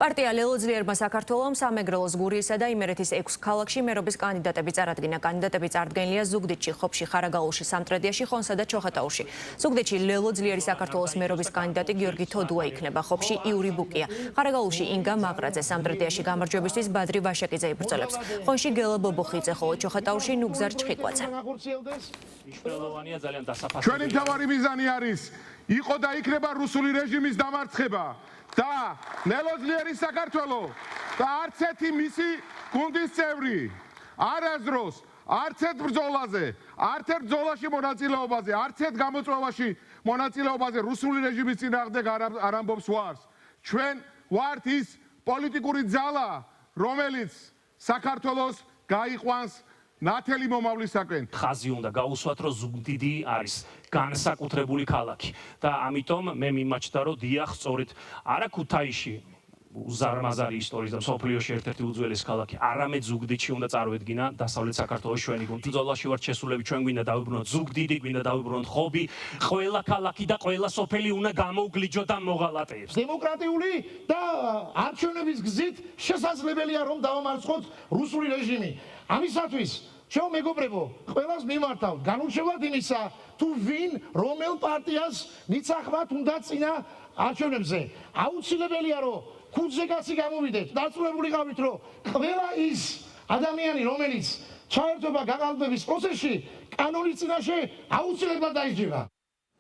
პარტია ლელოძლიერმა საქართველოს სამეგრელოს გურიისა და იმერეთის 6 ქალაქში მერობის კანდიდატები წარადგინა. კანდიდატები წარდგენილია ზუგდიდში, ხობში, ხარაგაულში, სამტრედიაში, ხონსა და ჩოხატაურში. ზუგდიდში ლელოძლიერი საქართველოს მერობის კანდიდატი გიორგი თოდუა იქნება, ხობში იური ბუკია, ხარაგაულში ინგა მაყრაძე, სამტრედიაში გამარჯვებისთვის ბადრი ვაშაკიძე იბრძოლებს. ხონში გელა ბობოხიძე, ხოლო ჩოხატაურში ნუგზარ ჩხიკვაძე. ჩვენი მთავარი მიზანი არის იყო და იქნება რუსული რეჟიმის დამარცხება და ლელოძლიერი საქართველო და არც ერთი მისი გუნდის წევრი არასდროს არც ერთ ბრძოლაზე, არც ერთ ბრძოლაში მონაწილეობაზე, არც ერთ გამოწვევაში მონაწილეობაზე რუსული რეჟიმის წინააღმდეგ არ ამბობს ვარს. ჩვენ ვართ ის პოლიტიკური ძალა, რომელიც საქართველოს გაიყვანს ნათელი მომავლისაკენ. ხაზი უნდა გაუსვათ, რომ ზუგდიდი არის განსაკუთრებული ქალაქი და ამიტომ მე მიმაჩნდა, რომ დიახ, სწორედ არა ქუთაისში უზარმაზარი ისტორიის და მსოფლიოში ერთ-ერთი უძველესი ქალაქი, არამედ ზუგდიდში უნდა წარუედგინა დასავლეთ საქართველოს ჩვენი გუნდი. ბრძოლაში ვართ შესულები, ჩვენ გვინდა დავიბრუნოთ ზუგდიდი, გვინდა დავიბრუნოთ ხობი, ყველა ქალაქი და ყველა სოფელი უნდა გამოუგლიჯოთ ამ მოღალატეებს. დემოკრატიული და არჩევნების გზით შესაძლებელია რომ დავამარცხოთ რუსული რეჟიმი. ამისათვის ჩვენ მეგობრებო, ყველას მიმართავთ, განურჩევლად იმისა, თუ ვინ რომელ პარტიას ნიცახმათ უნდა წინა არჩევნებზე. აუცილებელია რომ ქუძზე კაცი გამოვიდეთ, დაწუნებული ყავით, რომ ყველა ის ადამიანი, რომელიც ჩაერთვება გაყალბების პროცესში, კანონის წინაშე აუცილებლად დაიჯება.